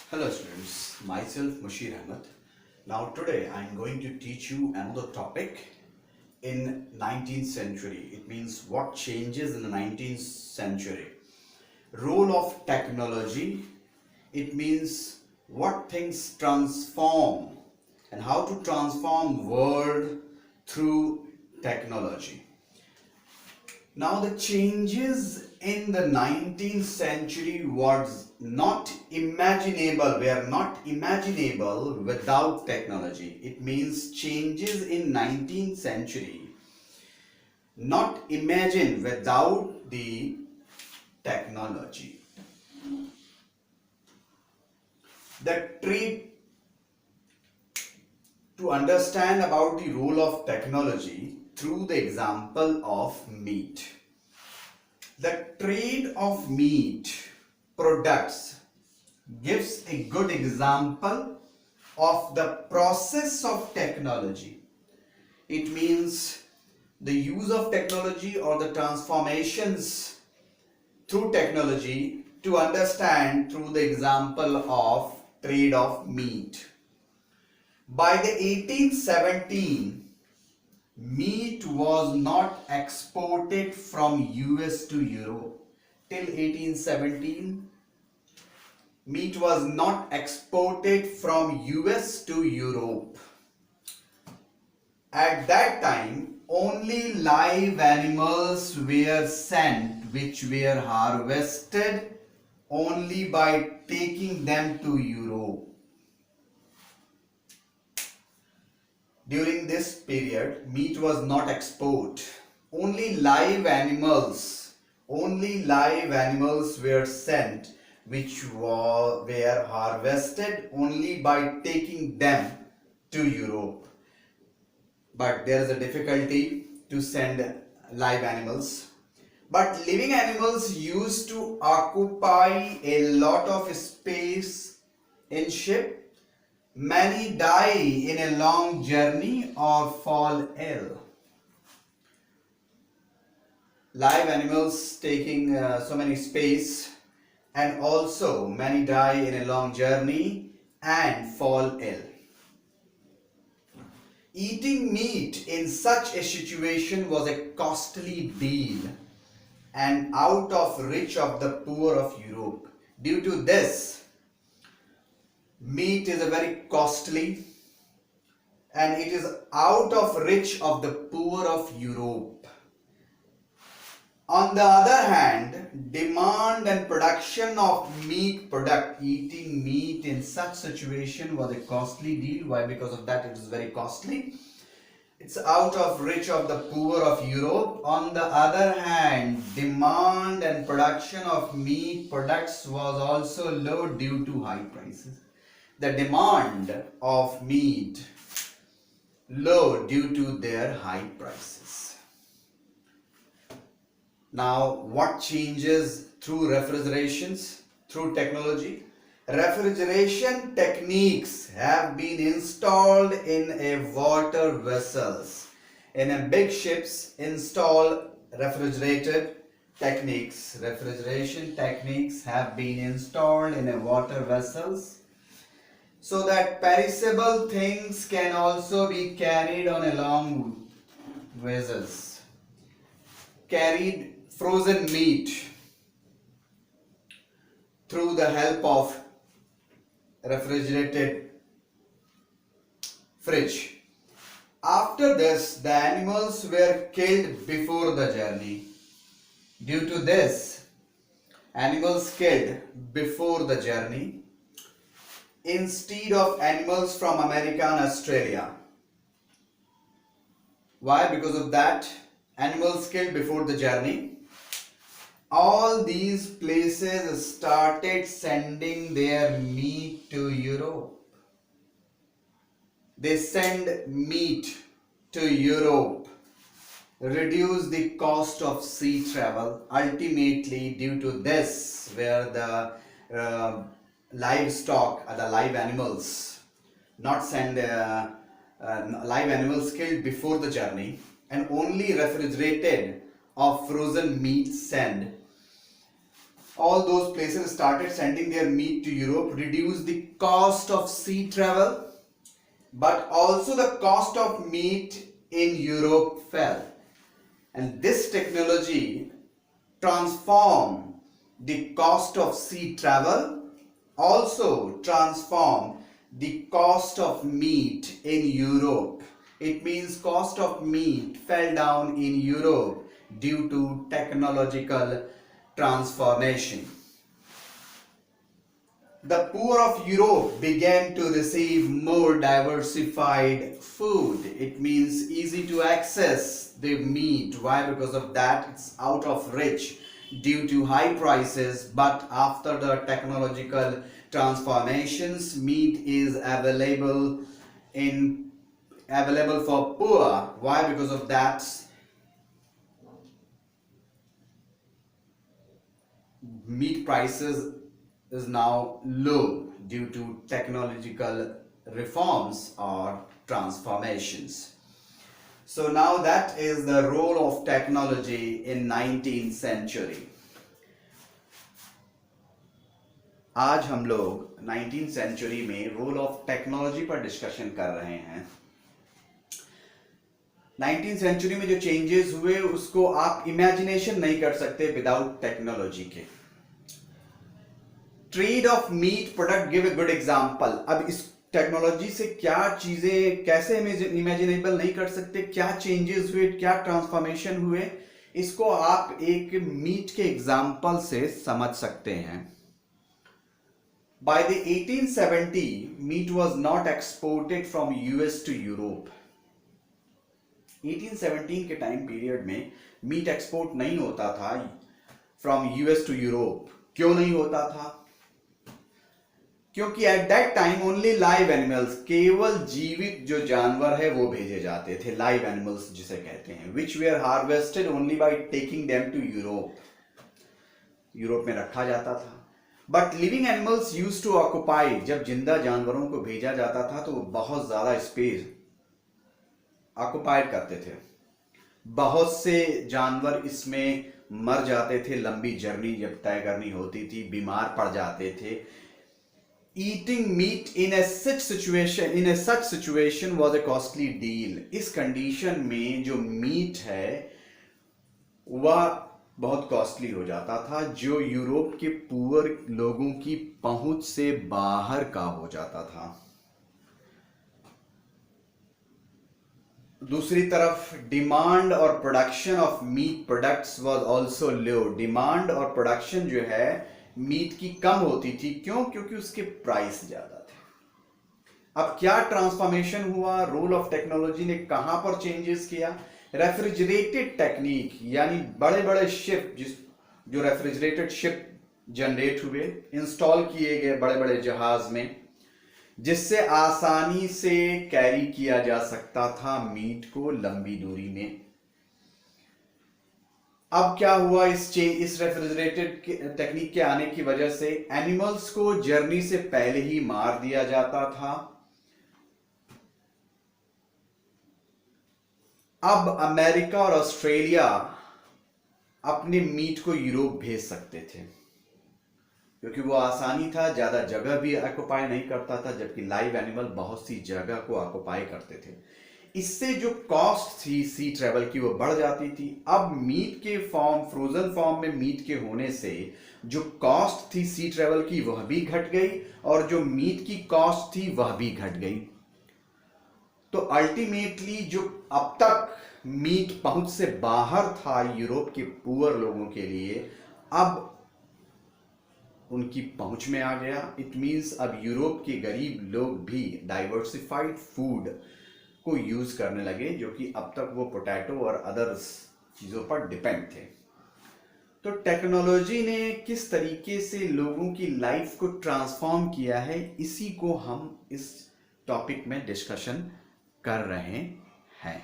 Hello students, myself Mushir Ahmed. Now today I am going to teach you another topic in 19th century. It means what changes in the 19th century. Role of technology. It means what things transform and how to transform world through technology. Now the changes in the 19th century was not imaginable, were not imaginable without technology. It means changes in 19th century not imagined without the technology. The trade to understand about the role of technology through the example of meat. The trade of meat products gives a good example of the process of technology. It means the use of technology or the transformations through technology to understand through the example of trade of meat. By the 1817, meat was not exported from US to Europe. Till 1817, meat was not exported from US to Europe. At that time, only live animals were sent which were harvested only by taking them to Europe. During this period, meat was not export. Only live animals were sent which were harvested only by taking them to Europe. But there is a difficulty to send live animals. But living animals used to occupy a lot of space in ship. Many die in a long journey or fall ill. Live animals taking so many space, and also many die in a long journey and fall ill. Eating meat in such a situation was a costly deal and out of reach of the poor of Europe. Due to this, meat is a very costly and it is out of reach of the poor of Europe. On the other hand, demand and production of eating meat in such situation was a costly deal. Why? Because of that it is very costly. It's out of reach of the poor of Europe. On the other hand, demand and production of meat products was also low due to high prices. The demand of meat low due to their high prices. Now, what changes through refrigerations, through technology? Refrigeration techniques have been installed in a water vessels. In a big ships, install refrigerated techniques. Refrigeration techniques have been installed in a water vessels so that perishable things can also be carried on a long vessels. Carried frozen meat through the help of refrigerated fridge. After this, the animals were killed before the journey. Due to this, animals killed before the journey instead of animals from America and Australia. Why? Because of that, animals killed before the journey. All these places started sending their meat to Europe. They send meat to Europe, reduce the cost of sea travel. Ultimately, due to this, where the livestock, the live animals, not send live animals killed before the journey, and only refrigerated or frozen meat sent. all those places started sending their meat to Europe, reduced the cost of sea travel, but also the cost of meat in Europe fell. And this technology transformed the cost of sea travel, also transformed the cost of meat in Europe. It means cost of meat fell down in Europe due to technological transformation. The poor of Europe began to receive more diversified food. It means easy to access the meat. Why? Because of that it's out of reach due to high prices. But after the technological transformations, meat is available for poor. Why? Because of that meat prices is now low due to technological reforms or transformations. So now that is the role of technology in 19th century. आज हम लोग 19th century में role of technology पर discussion कर रहे हैं. 19th century में जो चेंजेस हुए उसको आप इमेजिनेशन नहीं कर सकते विदाउट टेक्नोलॉजी के. Trade of meat product give a good example. अब इस टेक्नोलॉजी से क्या चीजें कैसे इमेजिनेबल नहीं कर सकते, क्या चेंजेस हुए, क्या ट्रांसफॉर्मेशन हुए, इसको आप एक मीट के एग्जांपल से समझ सकते हैं. By the 1870, meat was not exported from US to Europe. 1817 के टाइम पीरियड में मीट एक्सपोर्ट नहीं होता था फ्रॉम यूएस टू यूरोप. क्यों नहीं होता था? क्योंकि at that time only live animals, केवल जीवित जो जानवर है वो भेजे जाते थे, लाइव एनिमल्स जिसे कहते हैं, which they are harvested only by taking them to Europe. Europe में रखा जाता था. But living animals used to occupy, जब जिंदा जानवरों को भेजा जाता था तो वो बहुत ज्यादा स्पेस ऑक्युपाइड करते थे. बहुत से जानवर इसमें मर जाते थे, लंबी जर्नी जब तय करनी होती थी, बीमार पड़ जाते थे. Eating meat in a such situation was a costly deal. इस कंडीशन में जो मीट है वह बहुत कॉस्टली हो जाता था, जो यूरोप के पुअर लोगों की पहुंच से बाहर का हो जाता था. दूसरी तरफ डिमांड और production of meat products was also low. Demand और प्रोडक्शन जो है मीट की कम होती थी. क्यों? क्योंकि उसके प्राइस ज्यादा थे. अब क्या ट्रांसफॉर्मेशन हुआ? रोल ऑफ टेक्नोलॉजी ने कहां पर चेंजेस किया? रेफ्रिजरेटेड टेक्निक, यानी बड़े बड़े शिप, जो रेफ्रिजरेटेड शिप जनरेट हुए, इंस्टॉल किए गए बड़े बड़े जहाज में, जिससे आसानी से कैरी किया जा सकता था मीट को लंबी दूरी में. अब क्या हुआ? इस रेफ्रिजरेटेड टेक्निक के आने की वजह से एनिमल्स को जर्नी से पहले ही मार दिया जाता था. अब अमेरिका और ऑस्ट्रेलिया अपने मीट को यूरोप भेज सकते थे क्योंकि वो आसानी था, ज्यादा जगह भी ऑक्युपाई नहीं करता था, जबकि लाइव एनिमल बहुत सी जगह को ऑक्युपाई करते थे. इससे जो कॉस्ट थी सी ट्रेवल की वो बढ़ जाती थी. अब मीट के फॉर्म, फ्रोजन फॉर्म में मीट के होने से जो कॉस्ट थी सी ट्रेवल की वह भी घट गई और जो मीट की कॉस्ट थी वह भी घट गई. तो अल्टीमेटली जो अब तक मीट पहुंच से बाहर था यूरोप के पुअर लोगों के लिए, अब उनकी पहुंच में आ गया. इट मींस अब यूरोप के गरीब लोग भी डाइवर्सिफाइड फूड को यूज करने लगे, जो कि अब तक वो पोटैटो और अदर्स चीजों पर डिपेंड थे. तो टेक्नोलॉजी ने किस तरीके से लोगों की लाइफ को ट्रांसफॉर्म किया है, इसी को हम इस टॉपिक में डिस्कशन कर रहे हैं.